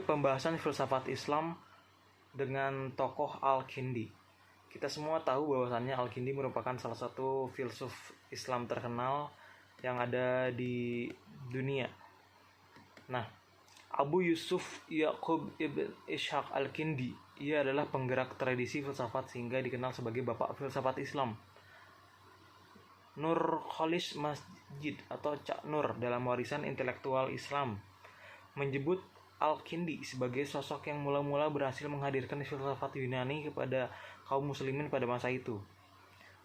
pembahasan filsafat Islam dengan tokoh Al-Kindi. Kita semua tahu bahwasannya Al-Kindi merupakan salah satu filsuf Islam terkenal yang ada di dunia. Nah, Abu Yusuf Yaqub ibn Ishaq Al-Kindi, ia adalah penggerak tradisi filsafat sehingga dikenal sebagai bapak filsafat Islam. Nur Khalis Masjid atau Cak Nur dalam warisan intelektual Islam menyebut Al-Kindi sebagai sosok yang mula-mula berhasil menghadirkan filsafat Yunani kepada kaum muslimin pada masa itu.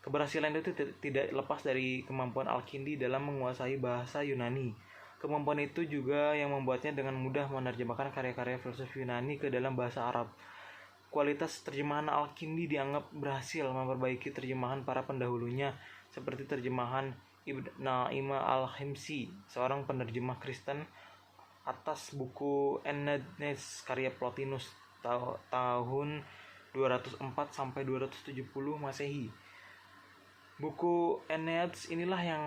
Keberhasilan itu tidak lepas dari kemampuan Al-Kindi dalam menguasai bahasa Yunani. Kemampuan itu juga yang membuatnya dengan mudah menerjemahkan karya-karya filsuf Yunani ke dalam bahasa Arab. Kualitas terjemahan Al-Kindi dianggap berhasil memperbaiki terjemahan para pendahulunya, seperti terjemahan Ibn Naima Al-Himsi, seorang penerjemah Kristen, atas buku Enneads karya Plotinus tahun 204 sampai 270 Masehi. Buku Enneads inilah yang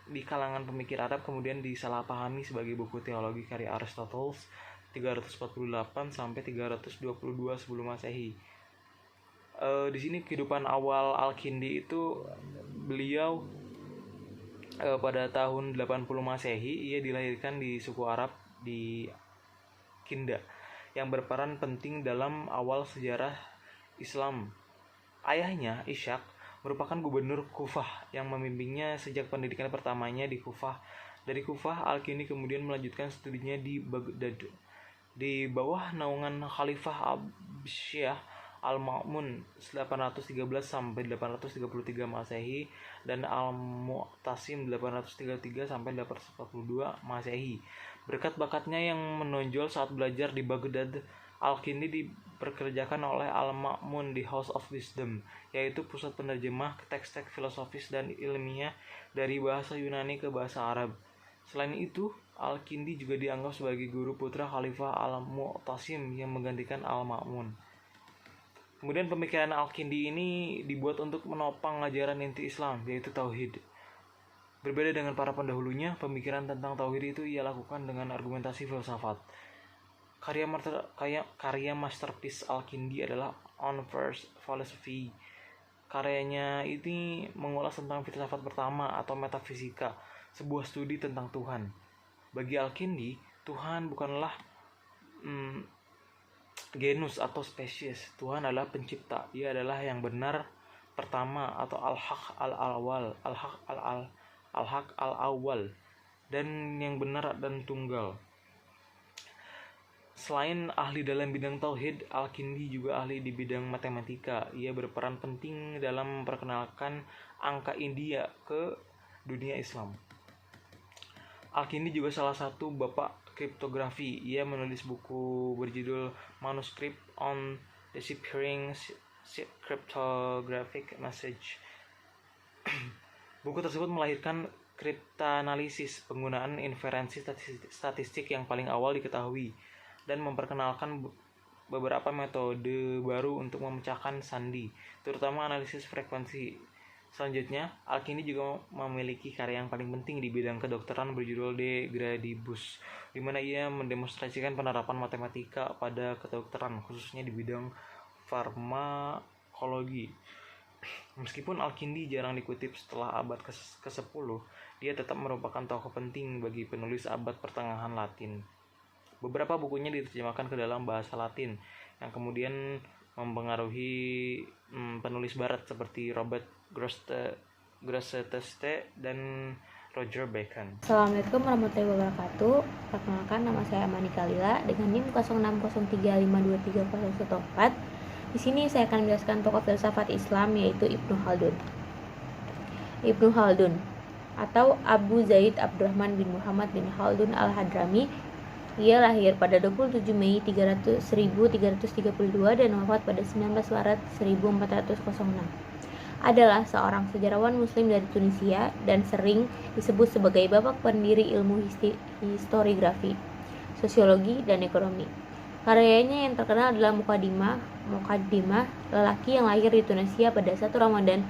di kalangan pemikir Arab kemudian disalahpahami sebagai buku teologi karya Aristoteles 348 sampai 322 sebelum Masehi. Di sini kehidupan awal Al-Kindi itu beliau pada tahun 80 Masehi, ia dilahirkan di suku Arab di Kinda yang berperan penting dalam awal sejarah Islam. Ayahnya, Ishaq, merupakan gubernur Kufah yang memimpinnya sejak pendidikan pertamanya di Kufah. Dari Kufah, Al-Kindi kemudian melanjutkan studinya di Baghdad. Di bawah naungan Khalifah Abbasiyah Al-Ma'mun 813 sampai 833 Masehi dan Al-Mu'tasim 833 sampai 842 Masehi. Berkat bakatnya yang menonjol saat belajar di Baghdad, Al-Kindi diperkerjakan oleh Al-Ma'mun di House of Wisdom, yaitu pusat penerjemah teks-teks filosofis dan ilmiah dari bahasa Yunani ke bahasa Arab. Selain itu, Al-Kindi juga dianggap sebagai guru putra Khalifah Al-Mu'tasim yang menggantikan Al-Ma'mun. Kemudian pemikiran Al-Kindi ini dibuat untuk menopang ajaran inti Islam, yaitu Tauhid. Berbeda dengan para pendahulunya, pemikiran tentang Tauhid itu ia lakukan dengan argumentasi filsafat. Karya masterpiece Al-Kindi adalah On First Philosophy. Karyanya ini mengulas tentang filsafat pertama atau metafisika, sebuah studi tentang Tuhan. Bagi Al-Kindi, Tuhan bukanlah genus atau spesies. Tuhan adalah pencipta. Ia adalah yang benar pertama atau al-haq al-awwal, al-haq al-awwal, dan yang benar dan tunggal. Selain ahli dalam bidang tauhid, Al-Kindi juga ahli di bidang matematika. Ia berperan penting dalam memperkenalkan angka India ke dunia Islam. Al-Kindi juga salah satu bapak kriptografi. Ia menulis buku berjudul Manuscript on Deciphering Cryptographic Message. Buku tersebut melahirkan kriptanalisis, penggunaan inferensi statistik yang paling awal diketahui, dan memperkenalkan beberapa metode baru untuk memecahkan sandi, terutama analisis frekuensi. Selanjutnya, Al-Kindi juga memiliki karya yang paling penting di bidang kedokteran berjudul De Gradibus, di mana ia mendemonstrasikan penerapan matematika pada kedokteran, khususnya di bidang farmakologi. Meskipun Al-Kindi jarang dikutip setelah abad ke-10, dia tetap merupakan tokoh penting bagi penulis abad pertengahan Latin. Beberapa bukunya diterjemahkan ke dalam bahasa Latin yang kemudian mempengaruhi penulis barat seperti Robert Grosseteste dan Roger Bacon. Assalamualaikum warahmatullahi wabarakatuh. Perkenalkan, nama saya Amani Kalila dengan NIM 0603523014. Di sini saya akan menjelaskan tokoh filsafat Islam yaitu Ibnu Khaldun. Ibnu Khaldun atau Abu Zaid Abdurrahman bin Muhammad bin Khaldun Al-Hadrami. Ia lahir pada 27 Mei 1332 dan wafat pada 19 Maret 1406. Adalah seorang sejarawan muslim dari Tunisia dan sering disebut sebagai bapak pendiri ilmu historiografi, sosiologi, dan ekonomi. Karyanya yang terkenal adalah Muqaddimah, lelaki yang lahir di Tunisia pada 1 Ramadan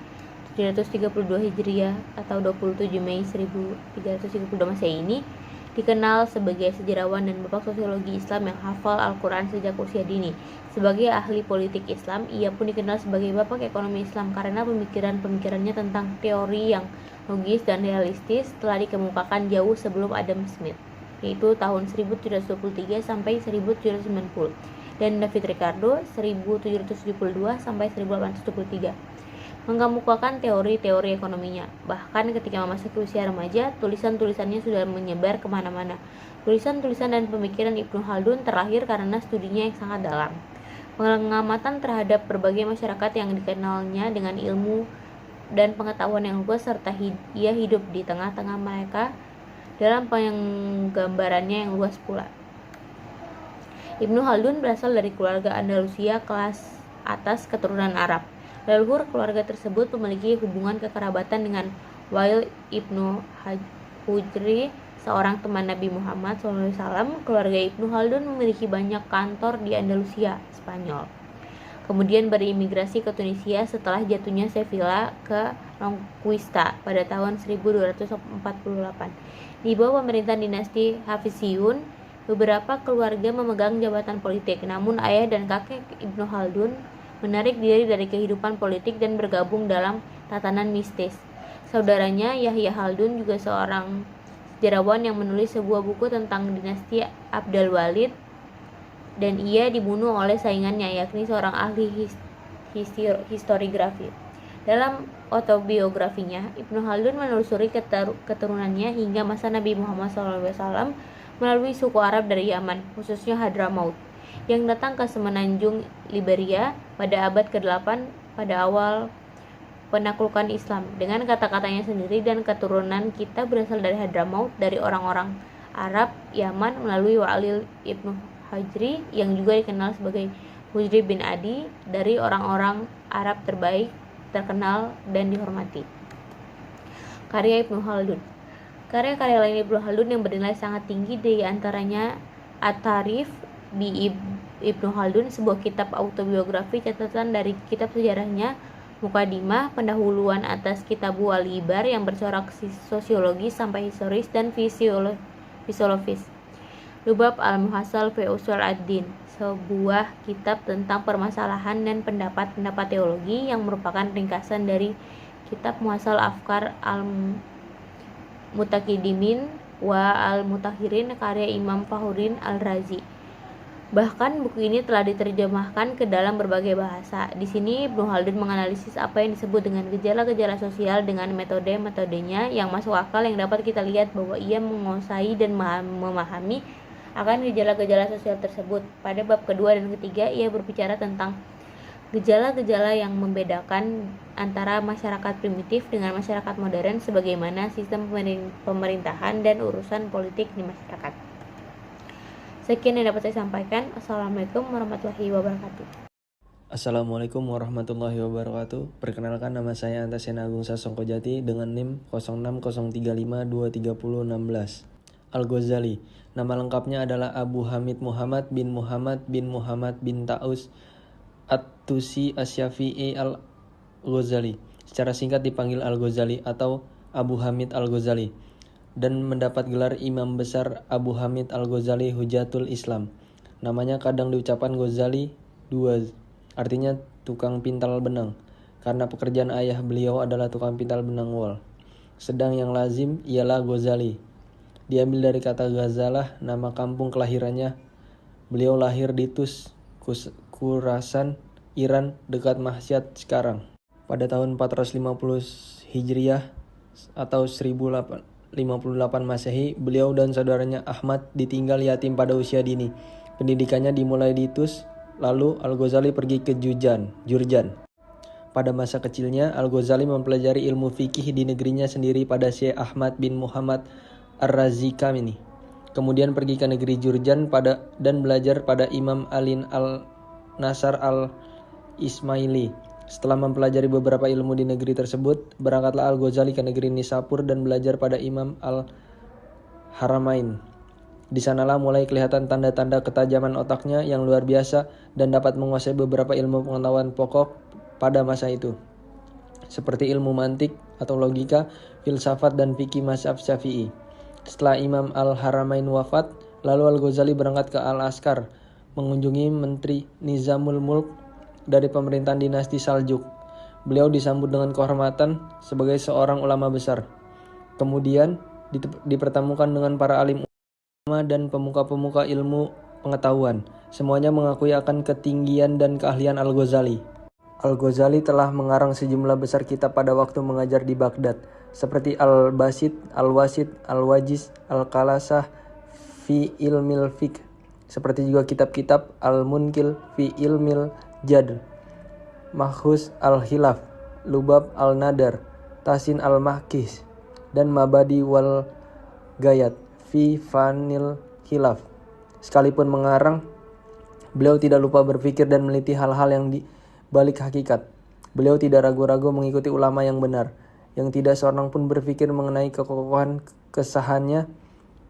732 Hijriah atau 27 Mei 1332 Masehi ini. Dikenal sebagai sejarawan dan bapak sosiologi Islam yang hafal Al-Quran sejak usia dini. Sebagai ahli politik Islam, ia pun dikenal sebagai bapak ekonomi Islam karena pemikiran-pemikirannya tentang teori yang logis dan realistis telah dikemukakan jauh sebelum Adam Smith, yaitu tahun 1723 sampai 1790, dan David Ricardo 1772 sampai 1873 mengemukakan teori-teori ekonominya. Bahkan ketika memasuki usia remaja, tulisan-tulisannya sudah menyebar kemana-mana. Tulisan-tulisan dan pemikiran Ibnu Khaldun terlahir karena studinya yang sangat dalam. Pengamatan terhadap berbagai masyarakat yang dikenalnya dengan ilmu dan pengetahuan yang luas, serta ia hidup di tengah-tengah mereka dalam penggambarannya yang luas pula. Ibnu Khaldun berasal dari keluarga Andalusia kelas atas keturunan Arab. Leluhur keluarga tersebut memiliki hubungan kekerabatan dengan Wail ibnu Hujri, seorang teman Nabi Muhammad SAW. Keluarga Ibnu Khaldun memiliki banyak kantor di Andalusia, Spanyol. Kemudian berimigrasi ke Tunisia setelah jatuhnya Sevilla ke Reconquista pada tahun 1248. Di bawah pemerintahan dinasti Hafiziyun, beberapa keluarga memegang jabatan politik, namun ayah dan kakek Ibnu Khaldun menarik diri dari kehidupan politik dan bergabung dalam tatanan mistis. Saudaranya Yahya Khaldun juga seorang sejarawan yang menulis sebuah buku tentang dinasti Abdul Walid, dan ia dibunuh oleh saingannya, yakni seorang ahli historiografi. Dalam autobiografinya, Ibnu Khaldun menelusuri keturunannya hingga masa Nabi Muhammad SAW melalui suku Arab dari Yaman, khususnya Hadramaut, yang datang ke semenanjung Liberia pada abad ke-8 pada awal penaklukan Islam. Dengan kata-katanya sendiri dan keturunan kita berasal dari Hadramaut, dari orang-orang Arab Yaman melalui Walid ibnu Hujri yang juga dikenal sebagai Hujri bin Adi, dari orang-orang Arab terbaik, terkenal dan dihormati. Karya Ibnu Khaldun. Karya-karya lain Ibnu Khaldun yang bernilai sangat tinggi, di antaranya At-Tarikh bi Ibnu Khaldun, sebuah kitab autobiografi, catatan dari kitab sejarahnya, Mukadimah, pendahuluan atas Kitabu Al-Ibar yang bercorak sosiologis sampai historis dan fisiologis. Lubab Al-Muhassal fi Ushul ad-Din, sebuah kitab tentang permasalahan dan pendapat-pendapat teologi yang merupakan ringkasan dari kitab Muhassal Afkar Al-Mutaqidimin wa Al-Mutahirin karya Imam Fakhruddin Al-Razi. Bahkan buku ini telah diterjemahkan ke dalam berbagai bahasa. Di sini Ibnu Khaldun menganalisis apa yang disebut dengan gejala-gejala sosial dengan metode-metodenya yang masuk akal, yang dapat kita lihat bahwa ia menguasai dan memahami akan gejala-gejala sosial tersebut. Pada bab kedua dan ketiga, ia berbicara tentang gejala-gejala yang membedakan antara masyarakat primitif dengan masyarakat modern, sebagaimana sistem pemerintahan dan urusan politik di masyarakat. Sekian yang dapat saya sampaikan. Assalamualaikum warahmatullahi wabarakatuh. Assalamualaikum warahmatullahi wabarakatuh. Perkenalkan, nama saya Antasen Agung Sasongkojati dengan NIM 0603523016. Al-Ghazali. Nama lengkapnya adalah Abu Hamid Muhammad bin Muhammad bin Taus At-Tusi Asy-Syafi'i Al-Ghazali. Secara singkat dipanggil Al-Ghazali atau Abu Hamid Al-Ghazali, dan mendapat gelar Imam Besar Abu Hamid Al-Ghazali Hujatul Islam. Namanya kadang diucapkan Ghazali II, artinya tukang pintal benang, karena pekerjaan ayah beliau adalah tukang pintal benang wol. Sedang yang lazim ialah Ghazali. Diambil dari kata Ghazalah, nama kampung kelahirannya. Beliau lahir di Tus, Khurasan, Iran, dekat Masyhad sekarang. Pada tahun 450 Hijriah atau 1058 Masehi, beliau dan saudaranya Ahmad ditinggal yatim pada usia dini. Pendidikannya dimulai di Tus, lalu Al-Ghazali pergi ke Jurjan. Pada masa kecilnya, Al-Ghazali mempelajari ilmu fikih di negerinya sendiri pada Syekh Ahmad bin Muhammad Ar-Raziqamini. Kemudian pergi ke negeri Jurjan dan belajar pada Imam Alin al-Nasar al-Ismaili. Setelah mempelajari beberapa ilmu di negeri tersebut, berangkatlah Al-Ghazali ke negeri Nisapur dan belajar pada Imam al-Haramain. Di sanalah mulai kelihatan tanda-tanda ketajaman otaknya yang luar biasa dan dapat menguasai beberapa ilmu pengetahuan pokok pada masa itu, seperti ilmu mantik atau logika, filsafat, dan fikih mazhab Syafi'i. Setelah Imam Al-Haramain wafat, lalu Al-Ghazali berangkat ke Al-Askar, mengunjungi Menteri Nizamul Mulk dari pemerintahan dinasti Saljuk. Beliau disambut dengan kehormatan sebagai seorang ulama besar. Kemudian dipertemukan dengan para alim ulama dan pemuka-pemuka ilmu pengetahuan. Semuanya mengakui akan ketinggian dan keahlian Al-Ghazali. Al-Ghazali telah mengarang sejumlah besar kitab pada waktu mengajar di Baghdad, seperti Al-Basit, Al-Wasit, Al-Wajiz, Al-Kalasah fi ilmil fiqh, seperti juga kitab-kitab Al-Munkil fi ilmil jadr, Mahus Al-Hilaf, Lubab Al-Nadar, Tasin Al-Mahkis, dan Mabadi wal Gayat fi fanil hilaf. Sekalipun mengarang, beliau tidak lupa berpikir dan meliti hal-hal yang di balik hakikat. Beliau tidak ragu-ragu mengikuti ulama yang benar, yang tidak seorang pun berpikir mengenai kekokohan kesahannya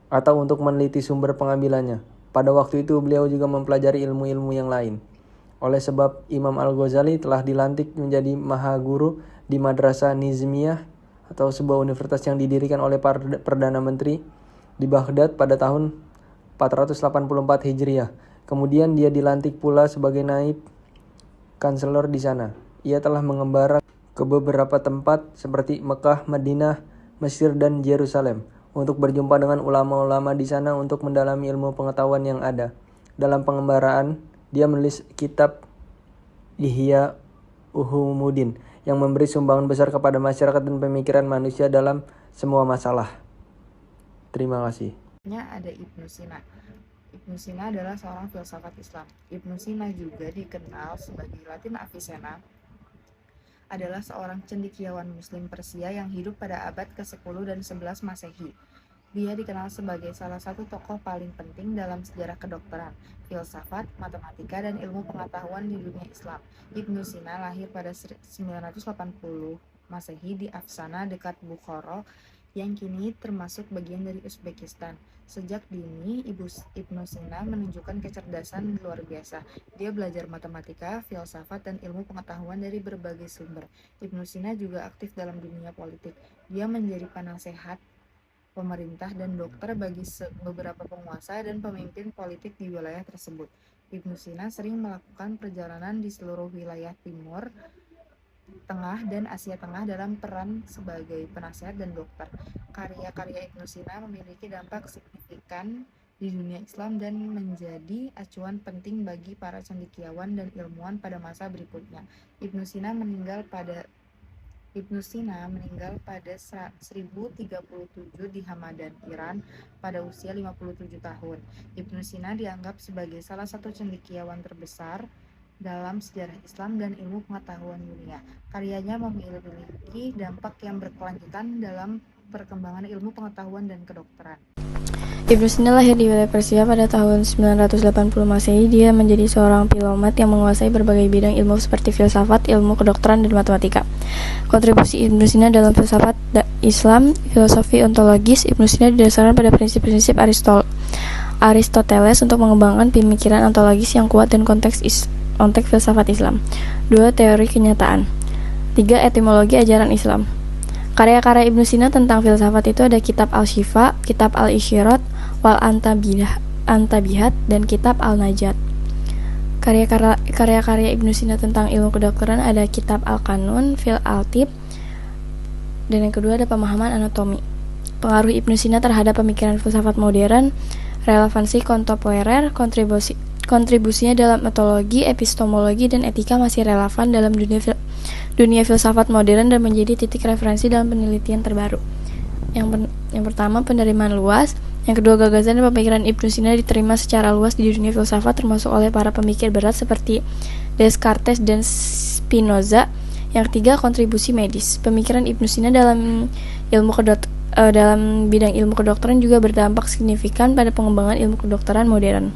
atau untuk meneliti sumber pengambilannya. Pada waktu itu beliau juga mempelajari ilmu-ilmu yang lain. Oleh sebab Imam Al-Ghazali telah dilantik menjadi mahaguru di Madrasah Nizmiyah atau sebuah universitas yang didirikan oleh Perdana Menteri di Baghdad pada tahun 484 Hijriah. Kemudian dia dilantik pula sebagai naib kanselor di sana. Ia telah mengembara ke beberapa tempat seperti Mekah, Madinah, Mesir, dan Yerusalem untuk berjumpa dengan ulama-ulama di sana untuk mendalami ilmu pengetahuan yang ada. Dalam pengembaraan, dia menulis kitab Ihya Uhumuddin yang memberi sumbangan besar kepada masyarakat dan pemikiran manusia dalam semua masalah. Terima kasih. Ada Ibnu Sina. Ibnu Sina adalah seorang filsafat Islam. Ibnu Sina juga dikenal sebagai Latin Avicenna, adalah seorang cendekiawan Muslim Persia yang hidup pada abad ke-10 dan 11 Masehi. Dia dikenal sebagai salah satu tokoh paling penting dalam sejarah kedokteran, filsafat, matematika, dan ilmu pengetahuan di dunia Islam. Ibnu Sina lahir pada 980 Masehi di Afsana dekat Bukhara, yang kini termasuk bagian dari Uzbekistan. Sejak dini, Ibnu Sina menunjukkan kecerdasan luar biasa. Dia belajar matematika, filsafat, dan ilmu pengetahuan dari berbagai sumber. Ibnu Sina juga aktif dalam dunia politik. Dia menjadi penasehat pemerintah dan dokter bagi beberapa penguasa dan pemimpin politik di wilayah tersebut. Ibnu Sina sering melakukan perjalanan di seluruh wilayah Timur Tengah dan Asia Tengah dalam peran sebagai penasehat dan dokter. Karya-karya Ibnu Sina memiliki dampak signifikan di dunia Islam dan menjadi acuan penting bagi para cendekiawan dan ilmuwan pada masa berikutnya. Ibnu Sina meninggal pada 1037 di Hamadan, Iran pada usia 57 tahun. Ibnu Sina dianggap sebagai salah satu cendekiawan terbesar dalam sejarah Islam dan ilmu pengetahuan dunia. Karyanya memiliki dampak yang berkelanjutan dalam perkembangan ilmu pengetahuan dan kedokteran. Ibnu Sina lahir di wilayah Persia pada tahun 980 Masehi. Dia menjadi seorang filomat yang menguasai berbagai bidang ilmu seperti filsafat, ilmu kedokteran, dan matematika. Kontribusi Ibnu Sina dalam filsafat Islam, filosofi ontologis. Ibnu Sina didasarkan pada prinsip-prinsip Aristoteles untuk mengembangkan pemikiran ontologis yang kuat dan konteks filsafat Islam. 2. Teori kenyataan. 3. Etimologi ajaran Islam. Karya-karya Ibnu Sina tentang filsafat itu ada kitab Al-Syifa, kitab Al-Isyirat, Wal Antabihat, dan kitab Al-Najat. Karya-karya Ibnu Sina tentang ilmu kedokteran ada kitab Al-Kanun, Fil Al-Tib, dan yang kedua ada pemahaman anatomi. Pengaruh Ibnu Sina terhadap pemikiran filsafat modern, relevansi kontemporer, kontribusinya dalam etologi, epistemologi, dan etika masih relevan dalam dunia filsafat modern dan menjadi titik referensi dalam penelitian terbaru. Yang pertama, penerimaan luas. Yang kedua, gagasan dan pemikiran Ibnu Sina diterima secara luas di dunia filsafat termasuk oleh para pemikir berat seperti Descartes dan Spinoza. Yang ketiga, kontribusi medis. Pemikiran Ibnu Sina dalam bidang ilmu kedokteran juga berdampak signifikan pada pengembangan ilmu kedokteran modern.